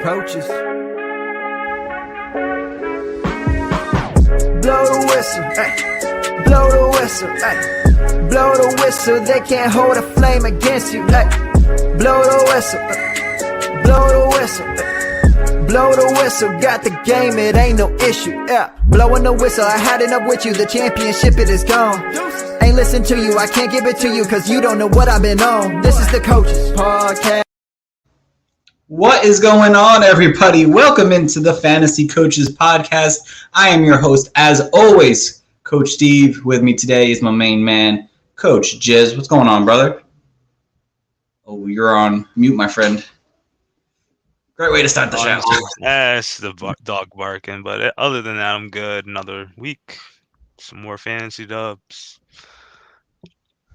Coaches. Blow the whistle, ay. Blow the whistle, ay. Blow the whistle, they can't hold a flame against you, ay. Blow the whistle, blow the whistle, ay. Blow the whistle, got the game, it ain't no issue, yeah. Blowing the whistle, I had enough with you, the championship, it is gone. Ain't listen to you, I can't give it to you, cause you don't know what I've been on. This is the Coaches Podcast. What is going on, everybody? Welcome into the Fantasy Coaches Podcast. I am your host, as always, Coach Steve. With me today is my main man, Coach Jiz. What's going on, brother? Oh, you're on mute, my friend. Great way to start the show. It's the dog barking, but other than that, I'm good. Another week, some more fantasy dubs.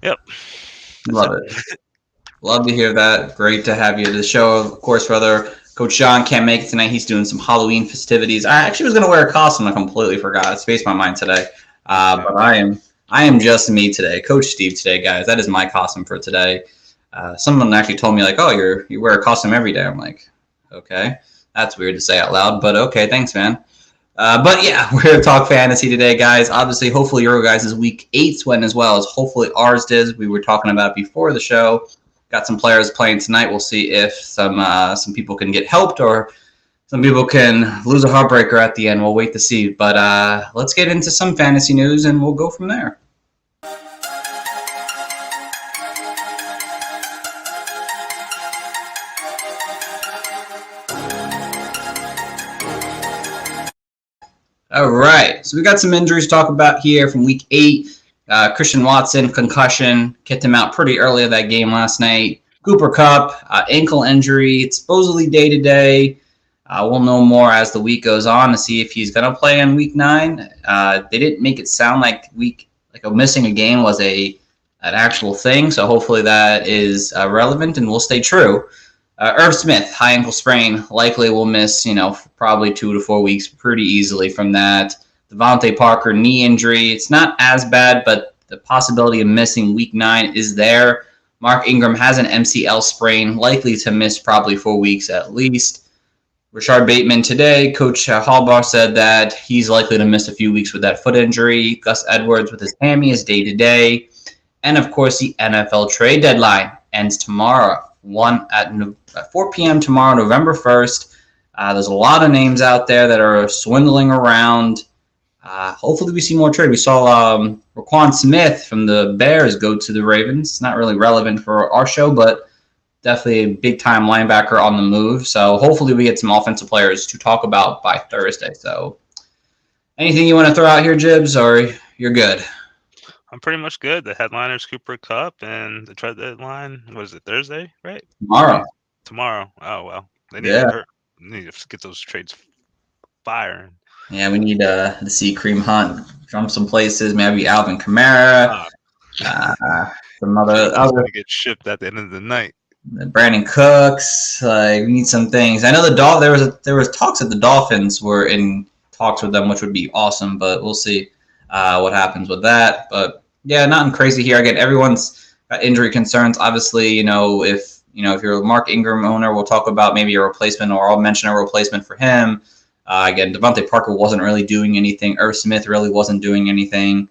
Yep. Love it. Love to hear that. Great to have you to the show. Of course, brother, Coach John can't make it tonight. He's doing some Halloween festivities. I actually was going to wear a costume. I completely forgot. It spaced my mind today. But I am just me today. Coach Steve today, guys. That is my costume for today. Someone actually told me, like, oh, you wear a costume every day. I'm like, okay. That's weird to say out loud, but okay. Thanks, man. But yeah, we're going to talk fantasy today, guys. Obviously, hopefully your guys' week 8 went as well as hopefully ours did. We were talking about before the show. Got some players playing tonight. We'll see if some people can get helped or some people can lose a heartbreaker at the end. We'll wait to see. But let's get into some fantasy news, and we'll go from there. All right. So we got some injuries to talk about here from week 8. Christian Watson, concussion, kicked him out pretty early of that game last night. Cooper Kupp, ankle injury. It's supposedly day-to-day. We'll know more as the week goes on to see if he's going to play in week 9. They didn't make it sound like missing a game was an actual thing, so hopefully that is relevant and will stay true. Irv Smith, high ankle sprain, likely will miss, probably 2 to 4 weeks pretty easily from that. Devontae Parker, knee injury. It's not as bad, but the possibility of missing week 9 is there. Mark Ingram has an MCL sprain, likely to miss probably 4 weeks at least. Rashard Bateman today, Coach Hallbar said that he's likely to miss a few weeks with that foot injury. Gus Edwards with his hammy is day-to-day. And, of course, the NFL trade deadline ends tomorrow, at 4 p.m. tomorrow, November 1st. There's a lot of names out there that are swindling around. Hopefully we see more trade. We saw Roquan Smith from the Bears go to the Ravens. It's not really relevant for our show, but definitely a big-time linebacker on the move. So hopefully we get some offensive players to talk about by Thursday. So anything you want to throw out here, Jibs, or you're good? I'm pretty much good. The headliner's Cooper Kupp, and the trade deadline, was it Thursday, right? Tomorrow. Oh, well. They need to get those trades firing. Yeah, we need to see Kareem Hunt jump some places. Maybe Alvin Kamara. Some other get shipped at the end of the night. Brandon Cooks. We need some things. I know there was talks that the Dolphins were in talks with them, which would be awesome. But we'll see what happens with that. But yeah, nothing crazy here. Again, everyone's got injury concerns. Obviously, if you're a Mark Ingram owner, we'll talk about maybe a replacement, or I'll mention a replacement for him. Again, Devontae Parker wasn't really doing anything. Irv Smith really wasn't doing anything.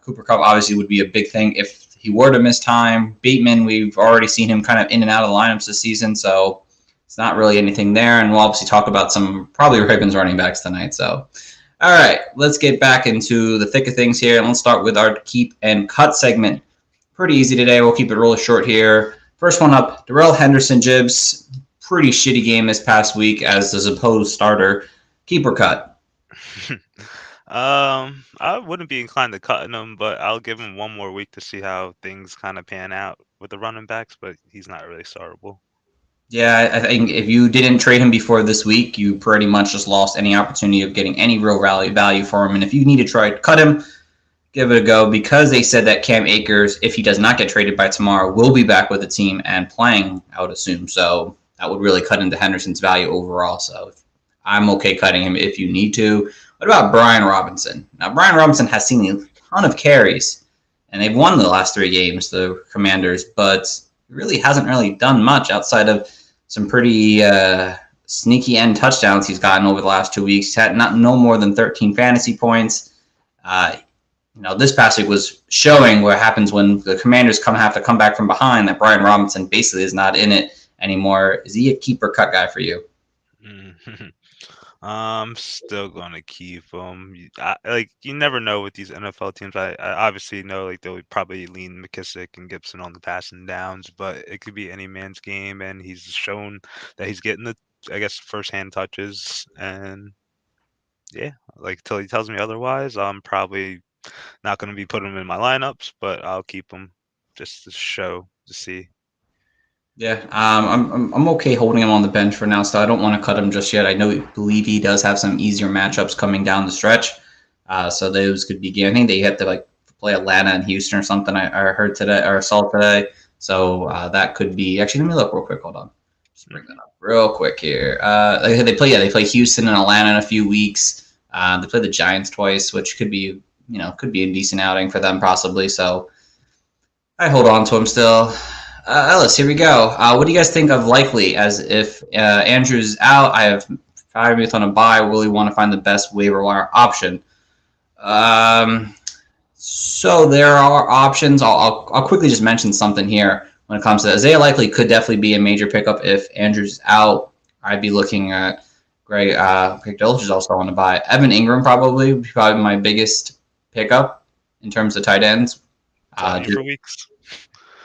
Cooper Kupp obviously would be a big thing if he were to miss time. Bateman, we've already seen him kind of in and out of the lineups this season, so it's not really anything there. And we'll obviously talk about some probably Ravens running backs tonight. So, all right, let's get back into the thick of things here, and let's start with our keep and cut segment. Pretty easy today. We'll keep it really short here. First one up, Darrell Henderson, Jibs. Pretty shitty game this past week as the supposed starter. Keep or cut? I wouldn't be inclined to cutting him, but I'll give him one more week to see how things kind of pan out with the running backs, but he's not really startable. Yeah, I think if you didn't trade him before this week, you pretty much just lost any opportunity of getting any real value for him. And if you need to try to cut him, give it a go, because they said that Cam Akers, if he does not get traded by tomorrow, will be back with the team and playing, I would assume. So that would really cut into Henderson's value overall. So I'm okay cutting him if you need to. What about Brian Robinson? Now, Brian Robinson has seen a ton of carries, and they've won the last 3 games, the Commanders, but really hasn't really done much outside of some pretty sneaky end touchdowns he's gotten over the last 2 weeks. He's had no more than 13 fantasy points. This past week was showing what happens when the Commanders have to come back from behind, that Brian Robinson basically is not in it anymore. Is he a keeper cut guy for you? I'm still gonna keep him. You never know with these NFL teams. I obviously know like they'll probably lean McKissick and Gibson on the passing downs, but it could be any man's game, and he's shown that he's getting the, I guess, first-hand touches. And yeah, like till he tells me otherwise, I'm probably not gonna be putting him in my lineups, but I'll keep him just to see. Yeah, I'm okay holding him on the bench for now, so I don't want to cut him just yet. I believe he does have some easier matchups coming down the stretch, so those could be. I think they have to play Atlanta and Houston or something. I heard today or saw today, so that could be. Actually, let me look real quick. Hold on, just bring that up real quick here. They play Houston and Atlanta in a few weeks. They play the Giants twice, which could be a decent outing for them possibly. So I hold on to him still. Ellis, here we go. What do you guys think of likely as if Andrew's out? I have Freiermuth on a bye. Really want to find the best waiver wire option. So there are options. I'll quickly just mention something here when it comes to Isaiah Likely could definitely be a major pickup if Andrew's out. I'd be looking at Greg Dulcich is also on a bye. Evan Ingram probably my biggest pickup in terms of tight ends. For weeks.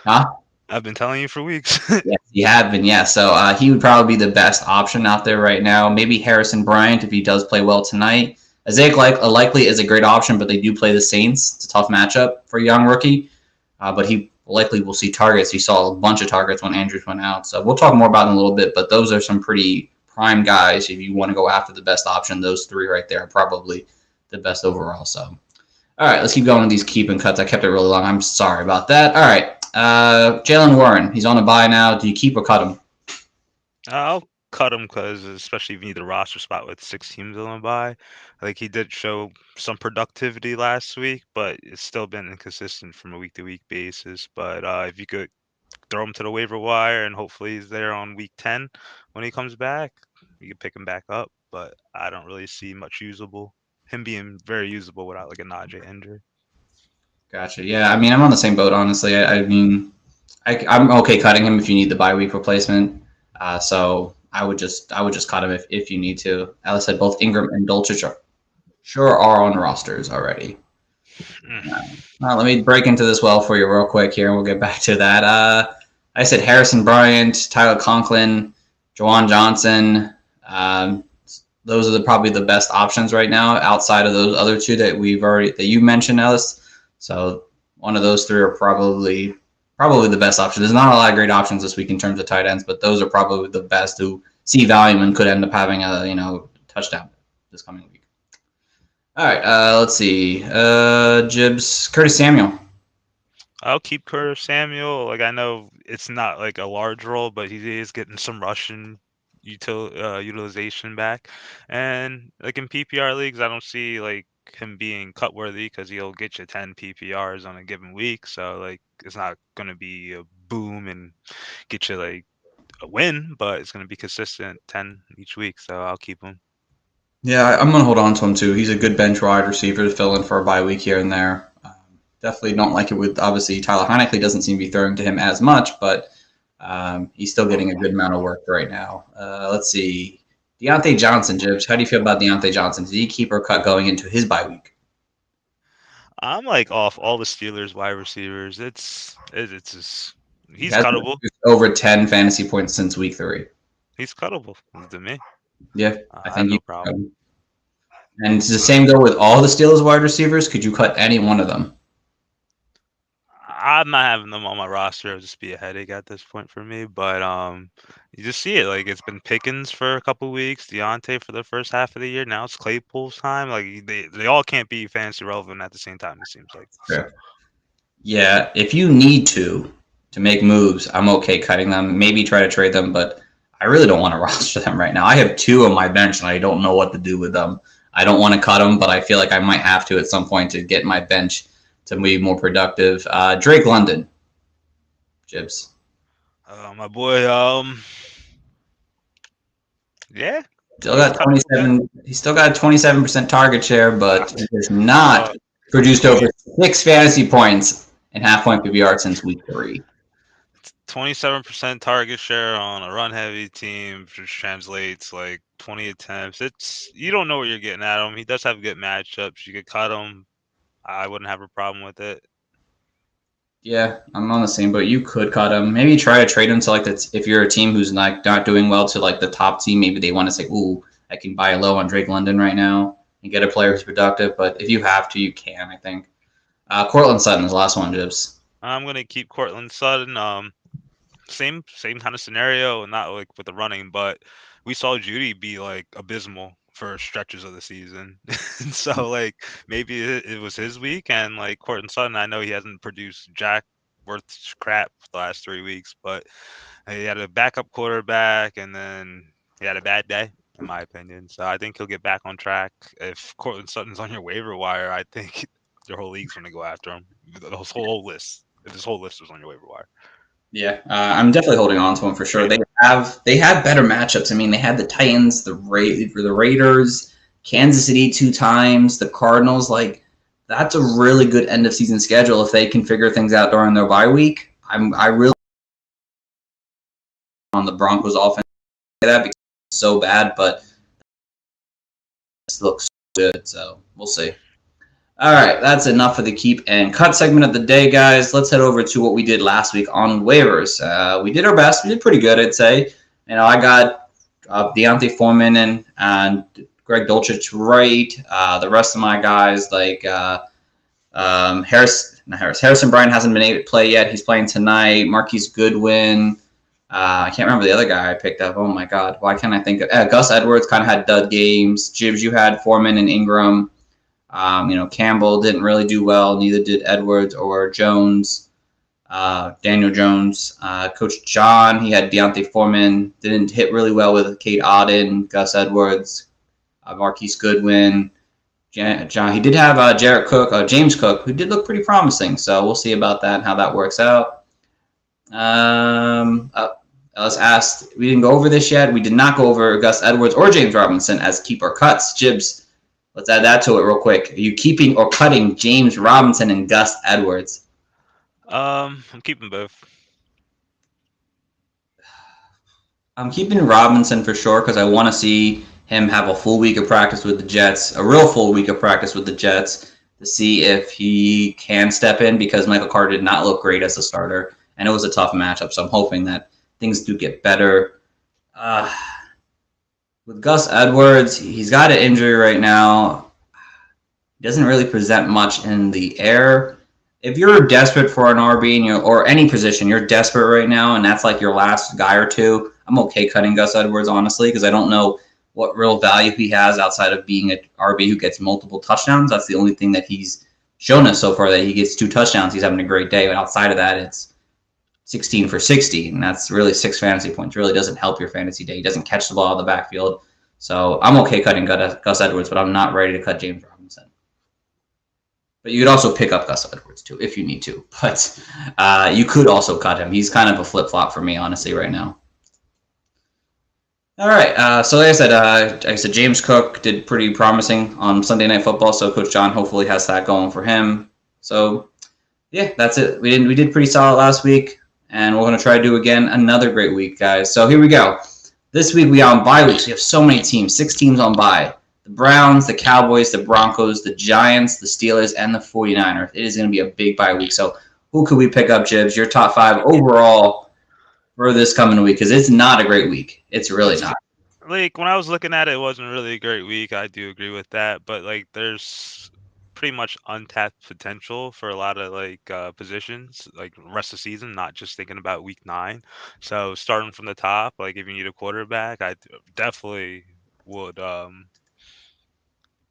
Huh? I've been telling you for weeks. Yes, you have been, yeah. So he would probably be the best option out there right now. Maybe Harrison Bryant if he does play well tonight. Isaiah Likely is a great option, but they do play the Saints. It's a tough matchup for a young rookie. But he likely will see targets. He saw a bunch of targets when Andrews went out. So we'll talk more about it in a little bit, but those are some pretty prime guys. If you want to go after the best option, those three right there are probably the best overall. So, all right, let's keep going with these keep and cuts. I kept it really long. I'm sorry about that. All right. Jalen Warren, he's on a bye now. Do you keep or cut him? I'll cut him because, especially if you need a roster spot with 6 teams on a bye, like he did show some productivity last week, but it's still been inconsistent from a week-to-week basis. But if you could throw him to the waiver wire and hopefully he's there on week 10 when he comes back, you can pick him back up. But I don't really see him being very usable without like a Najee injury. Gotcha. Yeah, I mean, I'm on the same boat, honestly. I'm okay cutting him if you need the bye week replacement. So I would just cut him if you need to. Alice said both Ingram and Dulcich are on rosters already. Let me break into this well for you real quick here, and we'll get back to that. I said Harrison Bryant, Tyler Conklin, Juwan Johnson. Those are probably the best options right now outside of those other two that you mentioned, Ellis. So one of those three are probably the best option. There's not a lot of great options this week in terms of tight ends, but those are probably the best who see value and could end up having a touchdown this coming week. All right, let's see. Jibs, Curtis Samuel. I'll keep Curtis Samuel. Like I know it's not like a large role, but he is getting some rushing utilization back, and like in PPR leagues, I don't see like him being cut worthy because he'll get you 10 PPRs on a given week. So like it's not going to be a boom and get you like a win, but it's going to be consistent 10 each week. So I'll keep him. Yeah, I'm going to hold on to him too. He's a good bench wide receiver to fill in for a bye week here and there. Definitely don't like it with obviously Tyler Heinicke doesn't seem to be throwing to him as much, but he's still getting a good amount of work right now. Let's see. Deontay Johnson, Jibs. How do you feel about Deontay Johnson? Is he keep or cut going into his bye week? I'm like off all the Steelers wide receivers. It's just he's cuttable. Over 10 fantasy points since week 3. He's cuttable to me. Yeah, I think no problem. And it's the same though with all the Steelers wide receivers. Could you cut any one of them? I'm not having them on my roster. It'll just be a headache at this point for me. But you just see it. Like it's been Pickens for a couple weeks, Deontay for the first half of the year. Now it's Claypool's time. Like they all can't be fantasy relevant at the same time. It seems like. So. Yeah, if you need to make moves, I'm okay cutting them. Maybe try to trade them, but I really don't want to roster them right now. I have 2 on my bench, and I don't know what to do with them. I don't want to cut them, but I feel like I might have to at some point to get my bench to be more productive. Drake London. Jibs. My boy, Yeah, Still got 27. He's still got a 27% target share, but he has not produced 20, over 6 fantasy points in half-point PPR since week 3. 27% target share on a run-heavy team, which translates like 20 attempts. You don't know what you're getting at him. He does have good matchups. You could cut him. I wouldn't have a problem with it. Yeah, I'm on the same boat. You could cut him. Maybe try to trade him to like that's if you're a team who's like not doing well to like the top team. Maybe they want to say, "Ooh, I can buy low on Drake London right now and get a player who's productive." But if you have to, you can. I think. Cortland Sutton is the last one, Jibs. I'm gonna keep Cortland Sutton. Same kind of scenario, not like with the running, but we saw Judy be like abysmal for stretches of the season. So like maybe it was his week, and like Cortland Sutton, I know he hasn't produced jack worth crap the last 3 weeks, but he had a backup quarterback, and then he had a bad day, in my opinion. So I think he'll get back on track. If Cortland Sutton's on your waiver wire, I think your whole league's gonna go after him. The whole list. If this whole list was on your waiver wire. Yeah, I'm definitely holding on to him for sure. They had better matchups. I mean, they had the Titans, the Raiders, Kansas City 2 times, the Cardinals. Like that's a really good end of season schedule if they can figure things out during their bye week. I really on the Broncos offense that because it's so bad, but it looks good. So we'll see. All right, that's enough for the keep and cut segment of the day, guys. Let's head over to what we did last week on waivers. We did our best. We did pretty good, I'd say. You know, I got Deontay Foreman and Greg Dulcich right. The rest of my guys, like Harrison Bryant hasn't been able to play yet. He's playing tonight. Marquise Goodwin. I can't remember the other guy I picked up. Oh, my God. Why can't I think of Gus Edwards kind of had dud games. Jibs, you had Foreman and Ingram. Campbell didn't really do well. Neither did Edwards or Jones. Daniel Jones. Coach John, he had Deontay Foreman. Didn't hit really well with Kate Auden, Gus Edwards, Marquise Goodwin. John, he did have James Cook, who did look pretty promising. So we'll see about that and how that works out. Let's ask. We didn't go over this yet. We did not go over Gus Edwards or James Robinson as keeper cuts. Jibs. Let's add that to it real quick. Are you keeping or cutting James Robinson and Gus Edwards? I'm keeping both. I'm keeping Robinson for sure because I want to see him have a full week of practice with the Jets, a real full week of practice with the Jets to see if he can step in because Michael Carter did not look great as a starter, and it was a tough matchup. So I'm hoping that things do get better. With Gus Edwards, he's got an injury right now. He doesn't really present much in the air. If you're desperate for an RB or any position, you're desperate right now, and that's like your last guy or two, I'm okay cutting Gus Edwards, honestly, because I don't know what real value he has outside of being an RB who gets multiple touchdowns. That's the only thing that he's shown us so far, that he gets 2 touchdowns. He's having a great day, but outside of that, it's 16 for 60, and that's really 6 fantasy points. Really doesn't help your fantasy day. He doesn't catch the ball out of the backfield. So I'm okay cutting Gus Edwards, but I'm not ready to cut James Robinson. But you could also pick up Gus Edwards, too, if you need to. But you could also cut him. He's kind of a flip-flop for me, honestly, right now. All right. So like I said, James Cook did pretty promising on Sunday Night Football, so Coach John hopefully has that going for him. So, yeah, that's it. We did pretty solid last week, and we're going to try to do again another great week, guys. So here we go. This week we are on bye weeks. We have so many teams, 6 teams on bye. The Browns, the Cowboys, the Broncos, the Giants, the Steelers, and the 49ers. It is going to be a big bye week. So who could we pick up, Jibs? Your top 5 overall for this coming week, because it's not a great week. It's really not. Like when I was looking at it, it wasn't really a great week. I do agree with that, but like there's pretty much untapped potential for a lot of like positions, like rest of the season, not just thinking about week 9. So starting from the top, like if you need a quarterback, I definitely would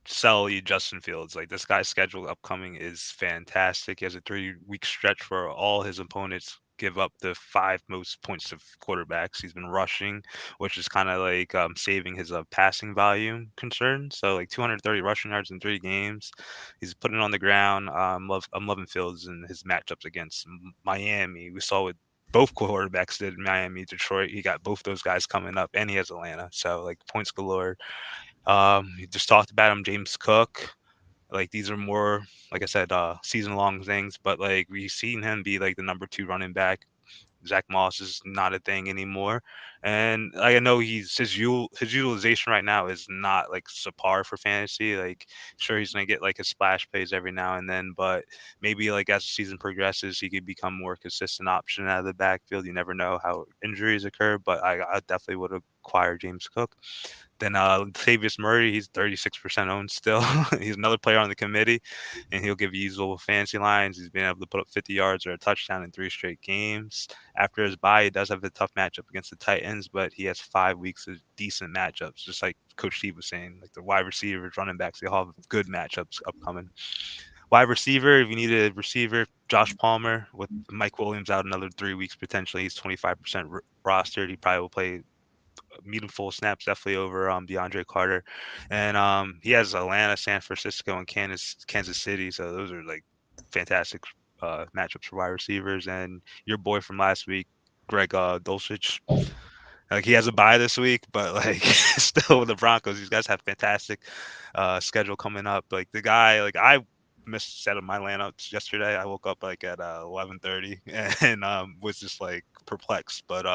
sell you Justin Fields. Like this guy's schedule upcoming is fantastic. He has a 3-week stretch for all his opponents give up the 5 most points of quarterbacks. He's been rushing, which is kind of like saving his passing volume concern. So like 230 rushing yards in 3 games. He's putting it on the ground. I'm loving Fields and his matchups against Miami. We saw with both quarterbacks did, Miami, Detroit. He got both those guys coming up, and he has Atlanta. So like points galore. You just talked about him, James Cook. Like these are more, like I said, season long things. But like we've seen him be like the number 2 running back. Zach Moss is not a thing anymore, and I know his utilization right now is not like subpar for fantasy. Like, sure, he's gonna get like his splash plays every now and then, but maybe like as the season progresses, he could become more consistent option out of the backfield. You never know how injuries occur, but I definitely would acquire James Cook. Then Latavius Murray, he's 36% owned still. He's another player on the committee, and he'll give you usable fantasy lines. He's been able to put up 50 yards or a touchdown in 3 straight games. After his bye, he does have a tough matchup against the Titans, but he has 5 weeks of decent matchups, just like Coach Steve was saying. Like the wide receivers, running backs, they all have good matchups upcoming. Wide receiver, if you need a receiver, Josh Palmer with Mike Williams out another 3 weeks potentially. He's 25% rostered. He probably will play meaningful snaps definitely over DeAndre Carter, and he has Atlanta, San Francisco, and Kansas City. So those are like fantastic matchups for wide receivers. And your boy from last week, Greg Dulcich, like he has a bye this week, but like still with the Broncos, these guys have fantastic schedule coming up. Like the guy, like I missed set of my lineups yesterday. I woke up like at 11:30 and was just like perplexed. But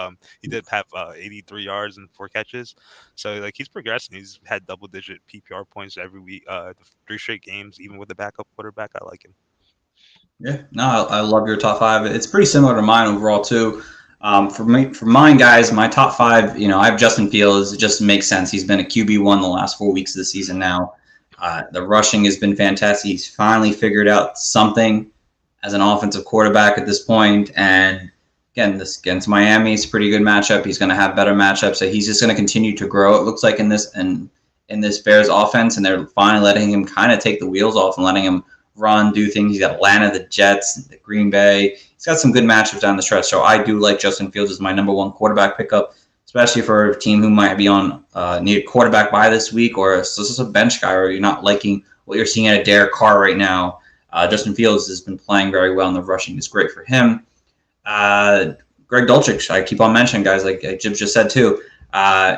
he did have 83 yards and 4 catches, so like he's progressing. He's had double-digit PPR points every week, 3 straight games, even with the backup quarterback. I like him. Yeah, no, I love your top 5. It's pretty similar to mine overall too. For mine, guys, my top 5, I have Justin Fields. It just makes sense. He's been a QB1 the last 4 weeks of the season now. The rushing has been fantastic. He's finally figured out something as an offensive quarterback at this point. And again, this against Miami, it's a pretty good matchup. He's going to have better matchups. So he's just going to continue to grow. It looks like in this Bears offense, and they're finally letting him kind of take the wheels off and letting him run, do things. He's got Atlanta, the Jets, the Green Bay. He's got some good matchups down the stretch. So I do like Justin Fields as my number 1 quarterback pickup, especially for a team who might be on need a quarterback by this week, or just a bench guy, or you're not liking what you're seeing out of Derek Carr right now. Justin Fields has been playing very well, and the rushing is great for him. Greg Dulcich, I keep on mentioning, guys, like Jib just said too.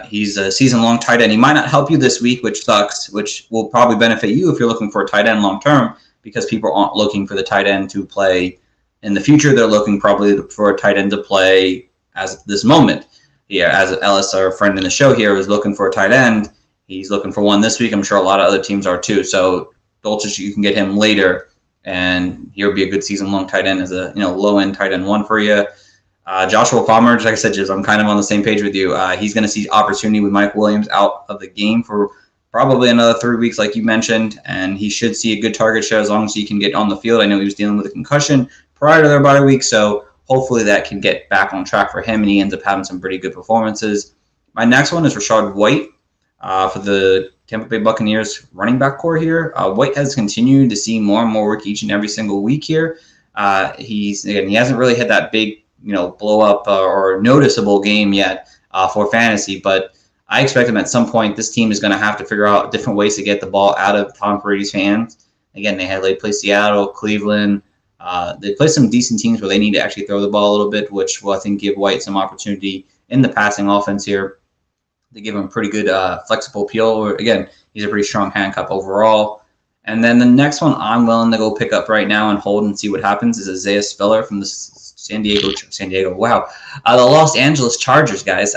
He's a season-long tight end. He might not help you this week, which sucks, which will probably benefit you if you're looking for a tight end long-term, because people aren't looking for the tight end to play in the future. They're looking probably for a tight end to play as this moment. Yeah, as Ellis, our friend in the show here, is looking for a tight end. He's looking for one this week. I'm sure a lot of other teams are too. So Dulcich, you can get him later, and he'll be a good season-long tight end as a low-end tight end 1 for you. Joshua Palmer, like I said, I'm kind of on the same page with you. He's going to see opportunity with Mike Williams out of the game for probably another 3 weeks, like you mentioned, and he should see a good target share as long as he can get on the field. I know he was dealing with a concussion prior to their bye week, so hopefully that can get back on track for him, and he ends up having some pretty good performances. My next one is Rachaad White for the Tampa Bay Buccaneers running back core here. White has continued to see more and more work each and every single week here. He hasn't really had that big blow up or noticeable game yet for fantasy, but I expect him at some point. This team is going to have to figure out different ways to get the ball out of Tom Brady's hands. Again, they play Seattle, Cleveland. They play some decent teams where they need to actually throw the ball a little bit, which will, I think, give White some opportunity in the passing offense here. They give him pretty good flexible appeal. Again, he's a pretty strong handcuff overall. And then the next one I'm willing to go pick up right now and hold and see what happens is Isaiah Spiller from the San Diego, the Los Angeles Chargers, guys.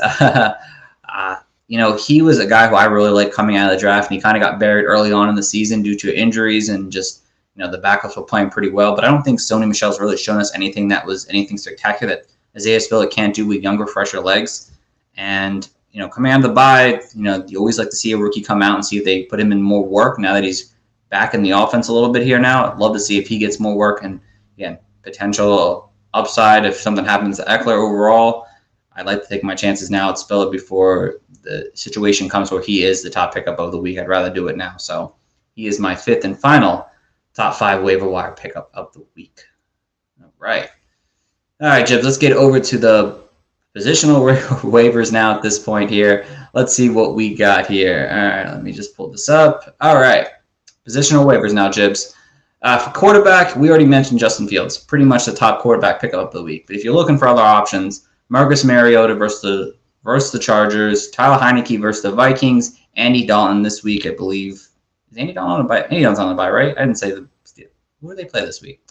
He was a guy who I really liked coming out of the draft, and he kind of got buried early on in the season due to injuries and just, the backups were playing pretty well. But I don't think Sony Michel's really shown us anything that was anything spectacular that Isaiah Spiller can't do with younger, fresher legs. And, coming out of the bye, you always like to see a rookie come out and see if they put him in more work now that he's back in the offense a little bit here now. I'd love to see if he gets more work, and, again, potential upside if something happens to Eckler overall. I'd like to take my chances now at Spiller before the situation comes where he is the top pickup of the week. I'd rather do it now. So he is my 5th and final top 5 waiver wire pickup of the week. All right, Jibs, let's get over to the positional waivers now at this point here. Let's see what we got here. All right, let me just pull this up. All right, positional waivers now, Jibs. For quarterback, we already mentioned Justin Fields, pretty much the top quarterback pickup of the week. But if you're looking for other options, Marcus Mariota versus the Chargers, Tyler Heineke versus the Vikings, Andy Dalton this week, I believe. Is Andy Dalton on a bye? Andy Dalton's on a bye, right? I didn't say who do they play this week?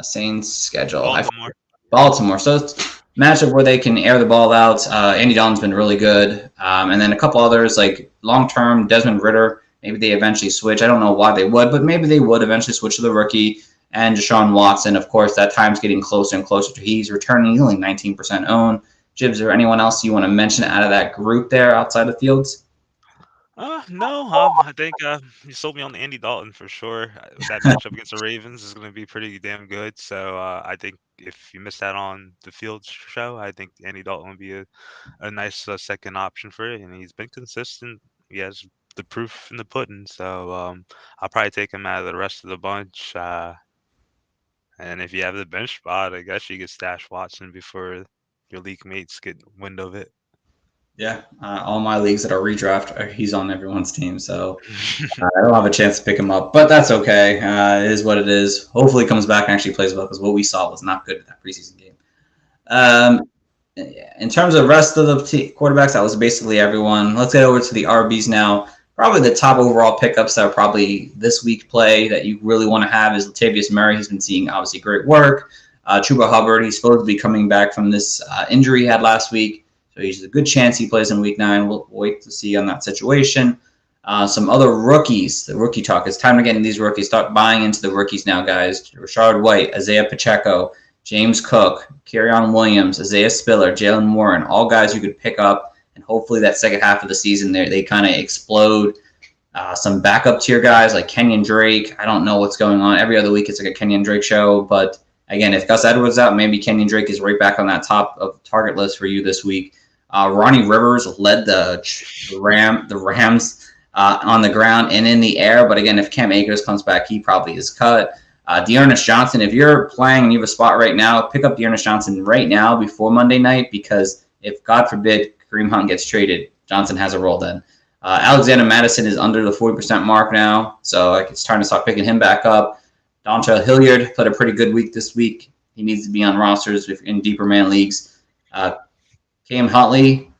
Saints schedule. Baltimore. So it's a matchup where they can air the ball out. Andy Dalton's been really good. And then a couple others like long-term Desmond Ridder. Maybe they eventually switch. I don't know why they would, but maybe they would eventually switch to the rookie. And Deshaun Watson, of course, that time's getting closer and closer to he's returning. He's only 19% owned. Jibs, or anyone else you want to mention out of that group there outside of Fields? No. I think you sold me on Andy Dalton for sure. That matchup against the Ravens is going to be pretty damn good. So I think if you missed out on the Fields show, I think Andy Dalton would be a nice second option for it. And he's been consistent. He has the proof in the pudding. So I'll probably take him out of the rest of the bunch. And if you have the bench spot, I guess you could stash Watson before your league mates get wind of it. Yeah, all my leagues that are redraft, he's on everyone's team, so I don't have a chance to pick him up, but that's okay. It is what it is. Hopefully he comes back and actually plays well, because what we saw was not good in that preseason game. In terms of the rest of the quarterbacks, that was basically everyone. Let's get over to the RBs now. Probably the top overall pickups that are probably this week play that you really want to have is Latavius Murray. He's been seeing, obviously, great work. Chuba Hubbard, he's supposed to be coming back from this injury he had last week. So he's a good chance he plays in week 9. We'll wait to see on that situation. Some other rookies, the rookie talk. It's time to get into these rookies. Start buying into the rookies now, guys. Rashard White, Isaiah Pacheco, James Cook, Kerryon Williams, Isaiah Spiller, Jalen Warren, all guys you could pick up. And hopefully that second half of the season, they kind of explode. Some backup tier guys like Kenyon Drake. I don't know what's going on. Every other week it's like a Kenyon Drake show. But again, if Gus Edwards out, maybe Kenyon Drake is right back on that top of target list for you this week. Ronnie Rivers led the Rams on the ground and in the air. But again, if Cam Akers comes back, he probably is cut. Dearness Johnson, if you're playing and you have a spot right now, pick up Dearness Johnson right now before Monday night, because if, God forbid, Kareem Hunt gets traded, Johnson has a role then. Alexander Madison is under the 40% mark now, so it's time to start picking him back up. Dontrell Hilliard played a pretty good week this week. He needs to be on rosters in deeper man leagues. Cam Huntley,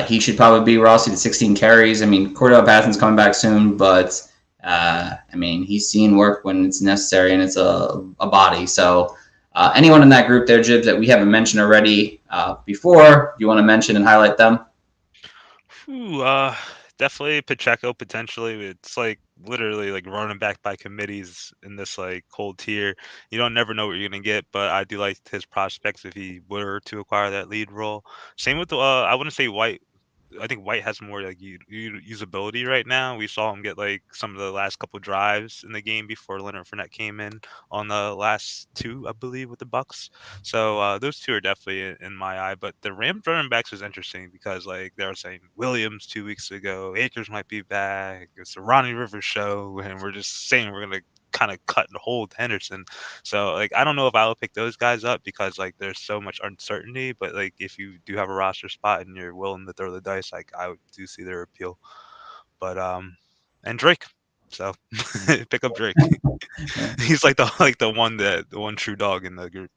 he should probably be rostered at 16 carries. I mean, Cordell Patterson's coming back soon, but I mean, he's seen work when it's necessary, and it's a body. So anyone in that group there, Jib, that we haven't mentioned already before, you want to mention and highlight them? Definitely Pacheco, potentially. It's like literally like running back by committees in this like cold tier. You don't never know what you're gonna get, but I do like his prospects if he were to acquire that lead role. Same with I wouldn't say White. I think White has more like usability right now. We saw him get like some of the last couple drives in the game before Leonard Fournette came in on the last 2, I believe, with the Bucks. So those two are definitely in my eye. But the Rams running backs was interesting because like they were saying Williams 2 weeks ago, Akers might be back. It's the Ronnie Rivers show, and we're just saying we're gonna kind of cut and hold Henderson. So like I don't know if I would pick those guys up because like there's so much uncertainty, but like if you do have a roster spot and you're willing to throw the dice, like I do see their appeal. But and Drake. So pick up Drake. He's like the one true dog in the group.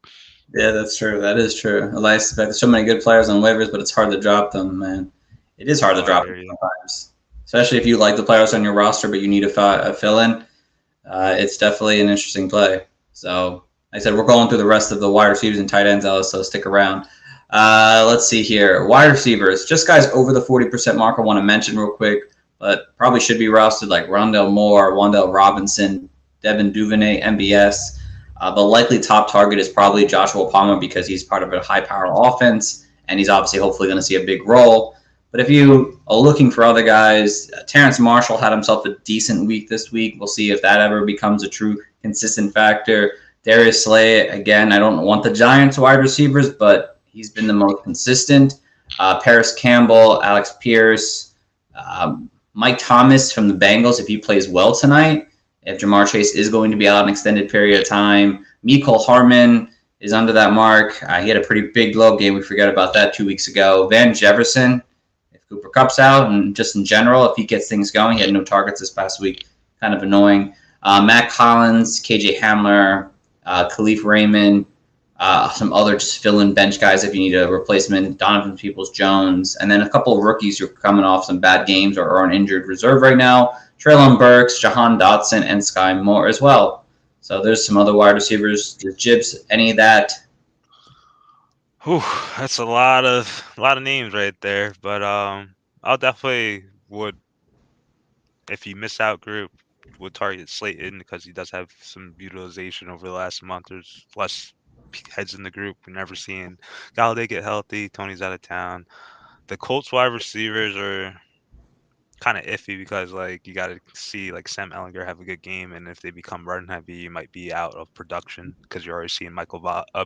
Yeah, that's true. That is true. Elias, there's so many good players on waivers, but it's hard to drop them, man. It is hard to drop them sometimes, especially if you like the players on your roster, but you need a fill-in. It's definitely an interesting play. So, like I said, we're going through the rest of the wide receivers and tight ends, Ellis, so stick around. Let's see here. Wide receivers, just guys over the 40% mark I want to mention real quick, but probably should be rostered like Rondell Moore, Wan'Dale Robinson, Devin Duvernay, MBS. The likely top target is probably Joshua Palmer because he's part of a high-power offense, and he's obviously hopefully going to see a big role. But if you are looking for other guys, Terrence Marshall had himself a decent week this week. We'll see if that ever becomes a true consistent factor. Darius Slay, again, I don't want the Giants wide receivers, but he's been the most consistent. Paris Campbell, Alex Pierce, Mike Thomas from the Bengals, if he plays well tonight, if Jamar Chase is going to be out an extended period of time. Mecole Hardman is under that mark. He had a pretty big low game. We forgot about that 2 weeks ago. Van Jefferson, Cooper Kupp's out, and just in general, if he gets things going, he had no targets this past week. kind of annoying. Matt Collins, KJ Hamler, Khalif Raymond, some other just fill-in bench guys if you need a replacement, Donovan Peoples-Jones, and then a couple of rookies who are coming off some bad games or are on injured reserve right now, Treylon Burks, Jahan Dotson, and Sky Moore as well. So there's some other wide receivers. Jibs, any of that? Whew, that's a lot of names right there. But I'll definitely would, if you miss out group, would target Slayton because he does have some utilization over the last month. There's less heads in the group. We're never seeing Galladay get healthy. Tony's out of town. The Colts wide receivers are kind of iffy because like you got to see like Sam Ellinger have a good game, and if they become run heavy, you might be out of production because you're already seeing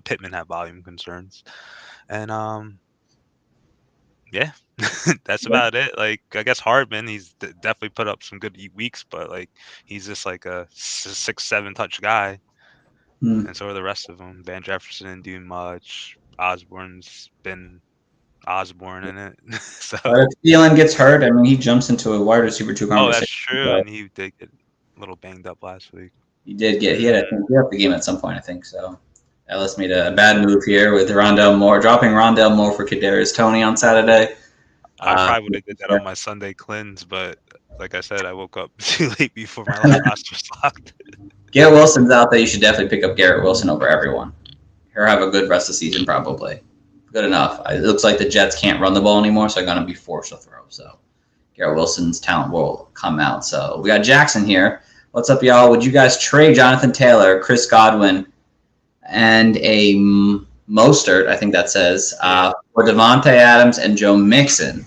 Pittman have volume concerns, and yeah, that's about it. Like I guess Hardman, he's definitely put up some good weeks, but like he's just like a 6-7 touch guy, and so are the rest of them. Van Jefferson didn't do much. Osborne's been Osborne in it, so. But if Thielen gets hurt, I mean, he jumps into a wide receiver 2 Oh, that's conversation. true, and he did get a little banged up last week. He did get, he had the game at some point, I think. So Ellis made a bad move here with Rondell Moore, dropping Rondell Moore for Kadarius Toney on Saturday. I probably would have did that on my Sunday cleanse, but like I said, I woke up too late before my roster's locked. Garrett Wilson's out there. You should definitely pick up Garrett Wilson over everyone. He'll have a good rest of the season, probably. Good enough. It looks like the Jets can't run the ball anymore, so they're going to be forced to throw. So Garrett Wilson's talent will come out. So we got Jackson here. What's up, y'all? Would you guys trade Jonathan Taylor, Chris Godwin, and a Mostert, I think that says, for Devontae Adams and Joe Mixon?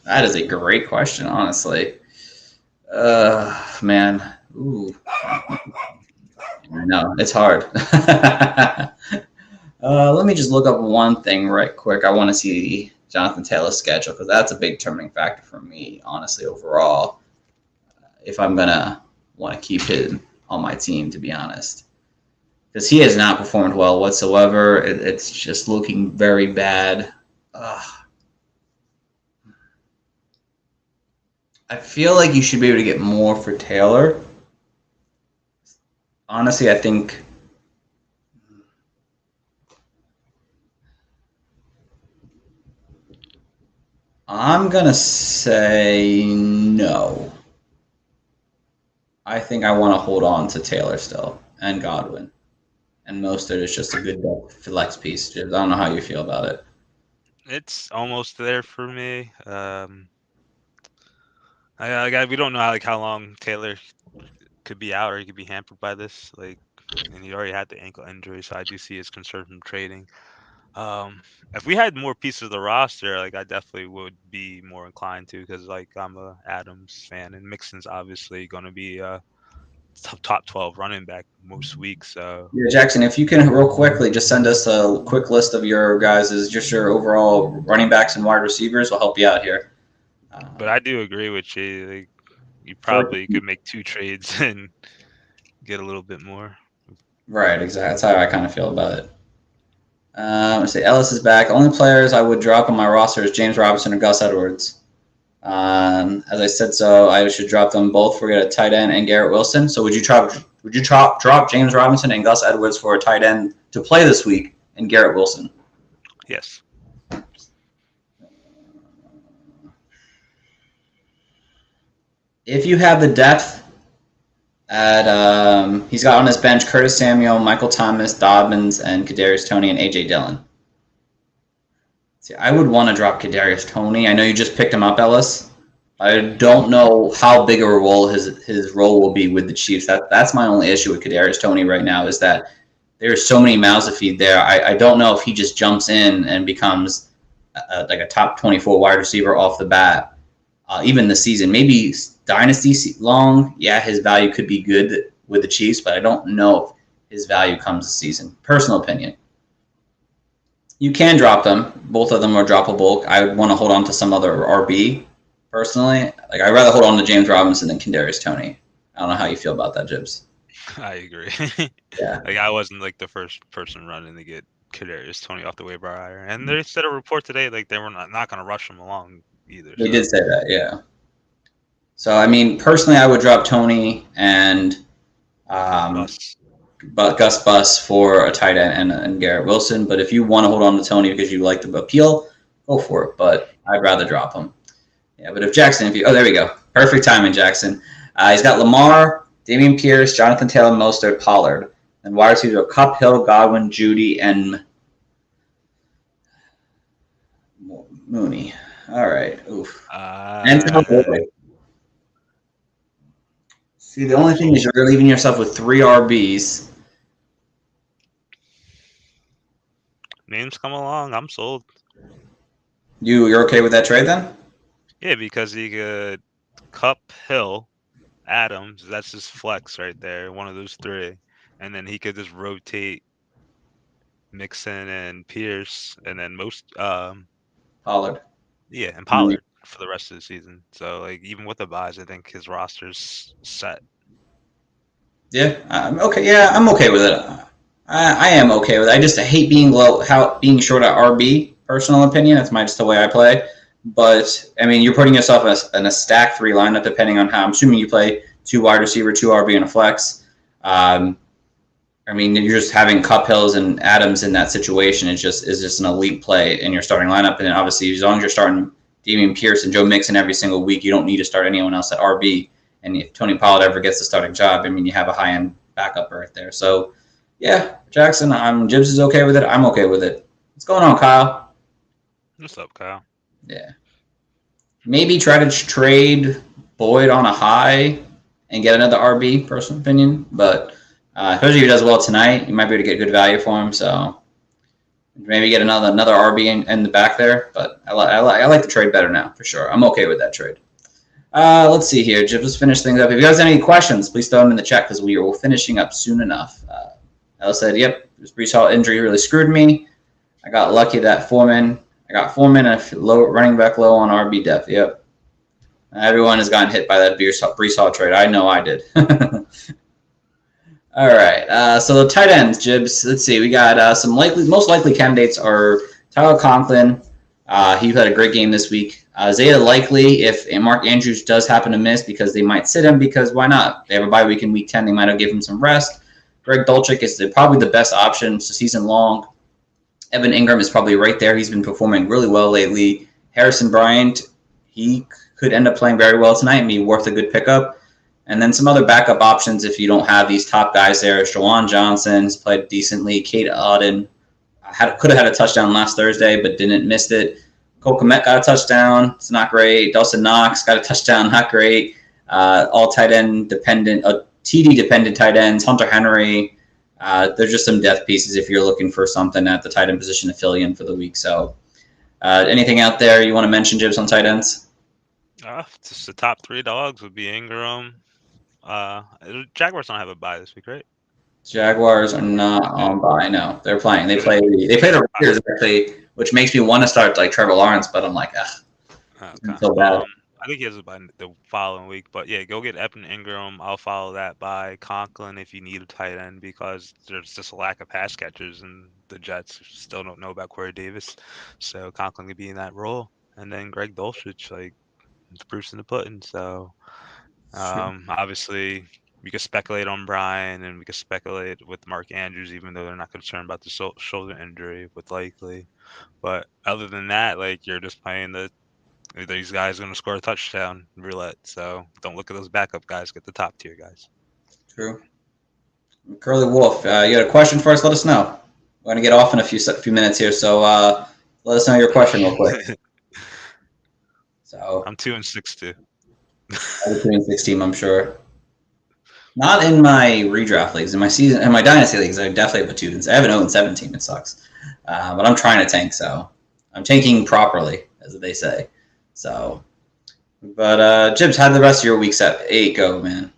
That is a great question, honestly. Man. Ooh. No, it's hard. Let me just look up one thing right quick. I want to see Jonathan Taylor's schedule because that's a big determining factor for me, honestly, overall. If I'm going to want to keep him on my team, to be honest. Because he has not performed well whatsoever. It's just looking very bad. I feel like you should be able to get more for Taylor. Honestly, I think I'm going to say no. I think I want to hold on to Taylor still and Godwin. And Mostert is just a good flex piece. I don't know how you feel about it. It's almost there for me. We don't know how long Taylor could be out or he could be hampered by this. Like, and he already had the ankle injury, so I do see his concern from trading. If we had more pieces of the roster, like I definitely would be more inclined to, because like I'm a Adams fan, and Mixon's obviously going to be top 12 running back most weeks. So yeah, Jackson, if you can real quickly just send us a quick list of your guys' just your overall running backs and wide receivers, we'll help you out here. But I do agree with you. Like, you probably could make 2 trades and get a little bit more. Right, exactly. That's how I kind of feel about it. Let's see, Ellis is back. Only players I would drop on my roster is James Robinson and Gus Edwards. As I said, so I should drop them both for a tight end and Garrett Wilson. So would you drop James Robinson and Gus Edwards for a tight end to play this week and Garrett Wilson? Yes. If you have the depth at he's got on his bench Curtis Samuel, Michael Thomas, Dobbins, and Kadarius Toney and A.J. Dillon. See, I would want to drop Kadarius Toney. I know you just picked him up, Ellis. I don't know how big of a role his role will be with the Chiefs. That's my only issue with Kadarius Toney right now is that there's so many mouths to feed there. I don't know if he just jumps in and becomes like a top 24 wide receiver off the bat. Even the season, maybe dynasty long, yeah, his value could be good with the Chiefs, but I don't know if his value comes this season. Personal opinion. You can drop them. Both of them are droppable. I would want to hold on to some other RB, personally. Like, I'd rather hold on to James Robinson than Kadarius Toney. I don't know how you feel about that, Jibs. I agree. Yeah. Like, I wasn't like the first person running to get Kadarius Toney off the waiver wire. And they said a report today, like they were not going to rush him along either. They did say that, yeah. So, I mean, personally, I would drop Tony and Bus. Gus Bus for a tight end and Garrett Wilson. But if you want to hold on to Tony because you like the appeal, go for it. But I'd rather drop him. Yeah, but if Jackson, there we go. Perfect timing, Jackson. He's got Lamar, Damian Pierce, Jonathan Taylor, Mostert, Pollard. And wide receivers are Cup, Hill, Godwin, Judy, and Mooney. All right. Oof. And see, the only thing is you're leaving yourself with 3 RBs. Names come along. I'm sold. You're okay with that trade then? Yeah, because he could Cup, Hill, Adams. That's his flex right there. One of those 3, and then he could just rotate Mixon and Pierce, and then Pollard. Yeah, and Pollard for the rest of the season. So like even with the buys, I think his roster's set. Yeah, I'm okay. Yeah, I'm okay with it. I am okay with it. I just hate being being short at RB. Personal opinion. That's just the way I play. But I mean, you're putting yourself in a stack 3 lineup depending on how. I'm assuming you play 2 wide receiver, 2 RB, and a flex. I mean, you're just having Cup, Hills, and Adams in that situation. Is just an elite play in your starting lineup. And then obviously, as long as you're starting Damian Pierce and Joe Mixon every single week, you don't need to start anyone else at RB. And if Tony Pollard ever gets the starting job, I mean, you have a high-end backup right there. So, yeah, Jackson, Gibbs is okay with it. I'm okay with it. What's going on, Kyle? What's up, Kyle? Yeah. Maybe try to trade Boyd on a high and get another RB, personal opinion. But especially if he does well tonight, you might be able to get good value for him. So maybe get another RB in the back there. But I like the trade better now, for sure. I'm okay with that trade. Let's see here. Just finish things up. If you guys have any questions, please throw them in the chat because we are finishing up soon enough. Ella said, yep, this Breece Hall injury really screwed me. I got lucky that Foreman and running back low on RB depth. Yep. Everyone has gotten hit by that Breece Hall trade. I know I did. All right. So the tight ends, Jibs. Let's see. We got most likely candidates are Tyler Conklin. He had a great game this week. Isaiah Likely, if Mark Andrews does happen to miss because they might sit him because why not? They have a bye week in week 10. They might have given him some rest. Greg Dulcich is probably the best option. It's a season long. Evan Ingram is probably right there. He's been performing really well lately. Harrison Bryant, he could end up playing very well tonight and be worth a good pickup. And then some other backup options if you don't have these top guys there. Shawan Johnson's played decently. Kate Auden could have had a touchdown last Thursday, but missed it. Cole Kmet got a touchdown. It's not great. Dawson Knox got a touchdown. Not great. All tight end dependent, TD dependent tight ends. Hunter Henry. There's just some depth pieces if you're looking for something at the tight end position to fill you in for the week. So anything out there you want to mention, Jibs, on tight ends? Just the top 3 dogs would be Ingram. Jaguars don't have a bye this week, right? Jaguars are not on bye. No, they're playing. They play the Raiders actually, which makes me want to start like Trevor Lawrence, but I'm like, okay. So bad. I think he has a bye the following week, but yeah, go get Evan Ingram. I'll follow that by Conklin if you need a tight end because there's just a lack of pass catchers, and the Jets still don't know about Corey Davis, so Conklin could be in that role. And then Greg Dulcich, like it's proofs in the pudding. So obviously we could speculate on Brian and we could speculate with Mark Andrews, even though they're not concerned about the shoulder injury with Likely. But other than that, like you're just playing these guys are going to score a touchdown roulette. So don't look at those backup guys. Get the top tier guys. True. Curly Wolf, you got a question for us? Let us know. We're going to get off in a few minutes here, so let us know your question real quick. So I'm 2-6 too. I'm 2-6 team, I'm sure. Not in my redraft leagues. In my dynasty leagues, I definitely have a 2. I have an 0-7 team. It sucks, but I'm trying to tank. So I'm tanking properly, as they say. So, but Jibs, how did the rest of your week 8 go, man?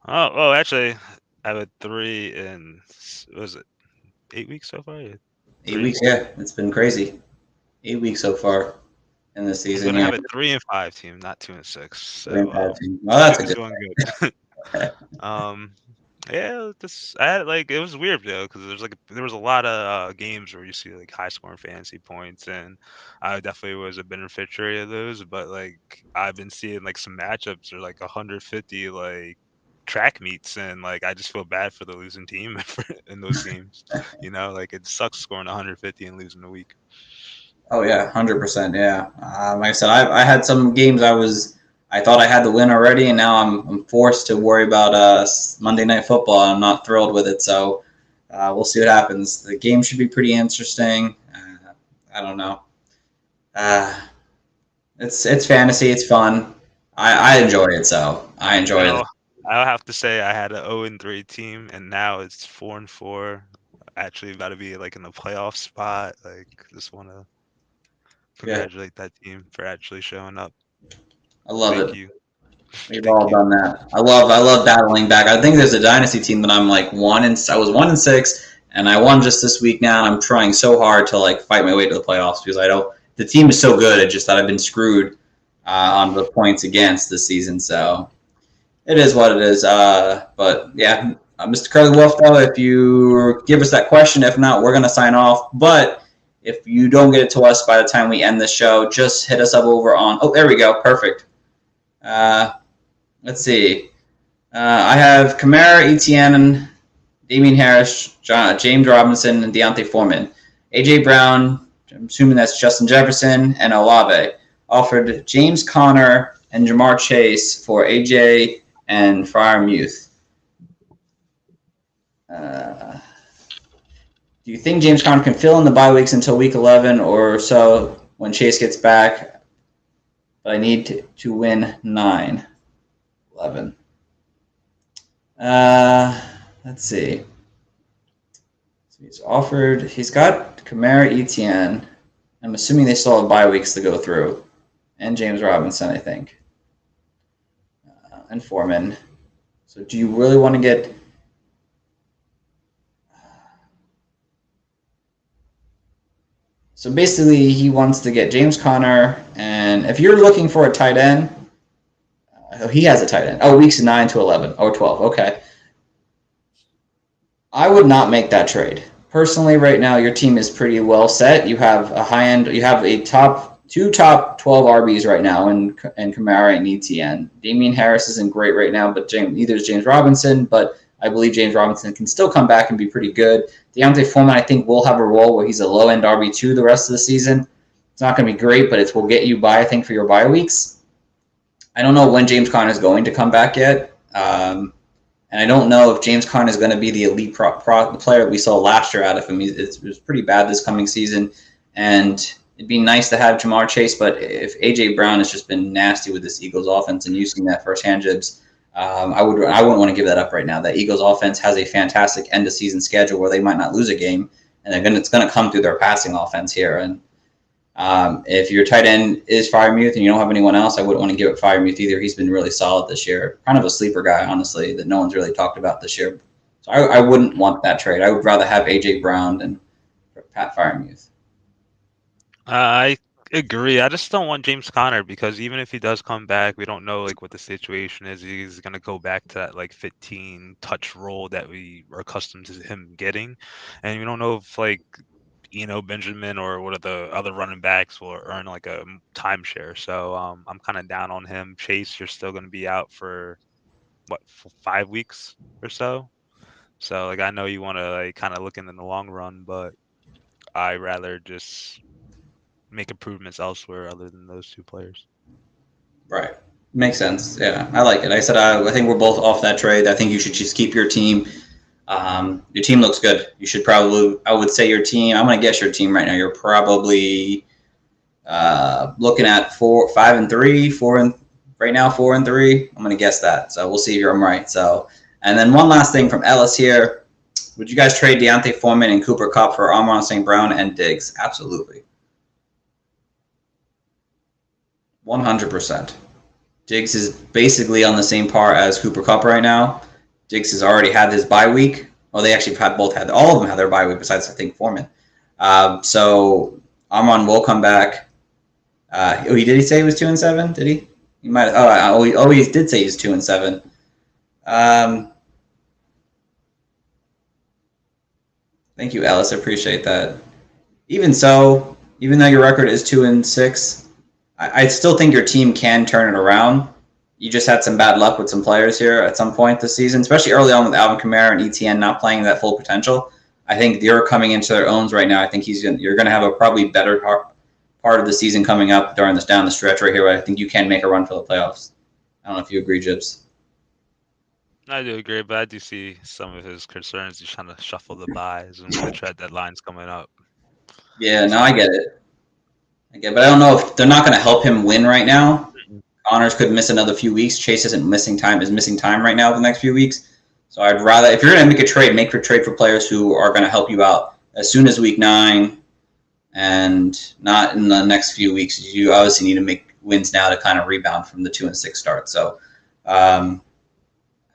Oh, actually, I have a 3 in, was it 8 weeks so far? Yeah. 8 weeks, yeah. It's been crazy. 8 weeks so far in this season. I'm gonna have a 3-5 team, not 2-6. So, 3-5 team. Well, that's a good one. Good. Yeah, it was weird though because there was a lot of games where you see like high scoring fantasy points, and I definitely was a beneficiary of those. But like I've been seeing like some matchups are like 150 like track meets, and like I just feel bad for the losing team in those games. Like it sucks scoring 150 and losing a week. Oh yeah, 100%. Yeah. Like I said, I had some games I thought I had the win already, and now I'm forced to worry about Monday Night Football. I'm not thrilled with it, so we'll see what happens. The game should be pretty interesting. I don't know. Uh, it's fantasy. It's fun. I enjoy it, so I enjoy it. I'll have to say I had an 0-3 team, and now it's 4-4. Actually, about to be like in the playoff spot. Like, just want to Yeah, congratulate that team for actually showing up. I love Thank it. you. We've Thank all you. done that. I love battling back. I think there's a dynasty team that I'm like I was 1-6, and I won just this week now, and I'm trying so hard to like fight my way to the playoffs because I don't. The team is so good. It's just that I've been screwed on the points against this season. So it is what it is. But yeah, Mr. Curly Wolf, though, if you give us that question, if not, we're gonna sign off. But if you don't get it to us by the time we end the show, just hit us up over on. Oh, there we go. Perfect. Let's see. I have Kamara, Etienne, Damian Harris, James Robinson, and Deontay Foreman. A.J. Brown, I'm assuming that's Justin Jefferson, and Olave. Offered James Conner and Jamar Chase for A.J. and Freiermuth. Do you think James Conner can fill in the bye weeks until week 11 or so when Chase gets back? But I need to win 9. 11. Let's see. So he's got Kamara, Etienne. I'm assuming they still have bye weeks to go through. And James Robinson, I think. And Foreman. So do you really want to get... So basically, he wants to get James Conner, and if you're looking for a tight end, he has a tight end. Oh, weeks 9 to 11 or 12. Okay. I would not make that trade. Personally, right now, your team is pretty well set. You have a high end. You have two top 12 RBs right now in Kamara and Etienne. Damian Harris isn't great right now, but neither is James Robinson. But I believe James Robinson can still come back and be pretty good. Deontay Foreman, I think, will have a role where he's a low-end RB2 the rest of the season. It's not going to be great, but it will get you by, I think, for your bye weeks. I don't know when James Conner is going to come back yet. And I don't know if James Conner is going to be the elite player we saw last year out of him. It was pretty bad this coming season. And it'd be nice to have Jamar Chase, but if A.J. Brown has just been nasty with this Eagles offense and using that firsthand Jibs, I wouldn't want to give that up right now. That Eagles offense has a fantastic end of season schedule where they might not lose a game, and it's going to come through their passing offense here. And if your tight end is Freiermuth and you don't have anyone else, I wouldn't want to give up Freiermuth either. He's been really solid this year. Kind of a sleeper guy, honestly, that no one's really talked about this year. So I wouldn't want that trade. I would rather have A.J. Brown than Pat Freiermuth. I agree. I just don't want James Conner because even if he does come back, we don't know like what the situation is. He's gonna go back to that like 15 touch role that we are accustomed to him getting, and we don't know if like Benjamin or one of the other running backs will earn like a timeshare. So I'm kind of down on him. Chase, you're still gonna be out for 5 weeks or so. So like I know you want to like kind of look in the long run, but I rather just make improvements elsewhere other than those two players. Right. Makes sense. Yeah, I like it. I said I think we're both off that trade. I think you should just keep your team. Your team looks good. You should probably, I would say your team, I'm going to guess your team right now. You're probably looking at 5-3, right now 4-3. I'm going to guess that. So we'll see if I'm right. So, and then one last thing from Ellis here. Would you guys trade Deontay Foreman and Cooper Kupp for Amon St. Brown and Diggs? Absolutely. 100%. Diggs is basically on the same par as Cooper Kupp right now. Diggs has already had his bye week. Well, they actually all of them had their bye week besides, I think, Foreman. So Amon will come back. Did he say he was 2-7? Did he? He might. He did say he's 2-7. Thank you, Alice. I appreciate that. Even so, even though your record is 2-6, I still think your team can turn it around. You just had some bad luck with some players here at some point this season, especially early on with Alvin Kamara and ETN not playing that full potential. I think they're coming into their own right now. I think you're going to have a probably better part of the season coming up down the stretch right here, where I think you can make a run for the playoffs. I don't know if you agree, Jibs. I do agree, but I do see some of his concerns. He's trying to shuffle the buys and the trade deadline's coming up. Yeah, no, I get it. But I don't know if they're not going to help him win right now. Connors could miss another few weeks. Chase is missing time right now for the next few weeks. So I'd rather, if you're going to make a trade, make a trade for players who are going to help you out as soon as week 9 and not in the next few weeks. You obviously need to make wins now to kind of rebound from the 2-6 start. So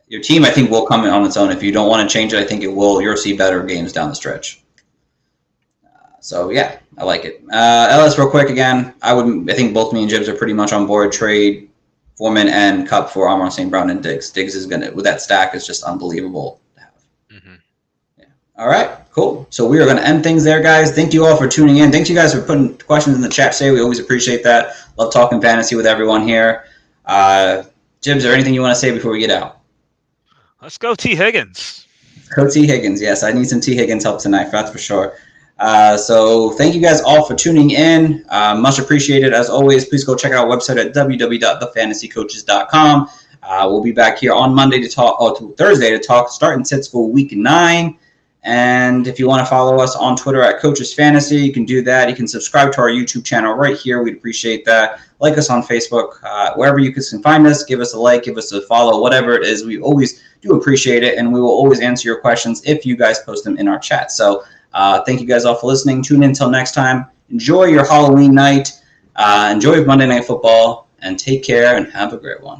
your team, I think, will come in on its own. If you don't want to change it, I think it will. You'll see better games down the stretch. So yeah, I like it. Ellis, real quick again. I think both me and Jibs are pretty much on board. Trade Foreman and Cup for Amon St. Brown and Diggs. Diggs is gonna, with that stack, is just unbelievable to have. Mm-hmm. Yeah. All right, cool. So we are gonna end things there, guys. Thank you all for tuning in. Thank you guys for putting questions in the chat today. We always appreciate that. Love talking fantasy with everyone here. Jibs, is there anything you want to say before we get out? Let's go T. Higgins. Go T. Higgins. Yes, I need some T. Higgins help tonight, that's for sure. So thank you guys all for tuning in. Much appreciated. As always, please go check out our website at www.thefantasycoaches.com. We'll be back here on Monday Thursday to talk start and sits for week 9. And if you want to follow us on Twitter at Coaches Fantasy, you can do that. You can subscribe to our YouTube channel right here. We'd appreciate that. Like us on Facebook, wherever you can find us. Give us a like, give us a follow, whatever it is. We always do appreciate it, and we will always answer your questions if you guys post them in our chat. So thank you guys all for listening. Tune in until next time. Enjoy your Halloween night. Enjoy Monday Night Football, and take care and have a great one.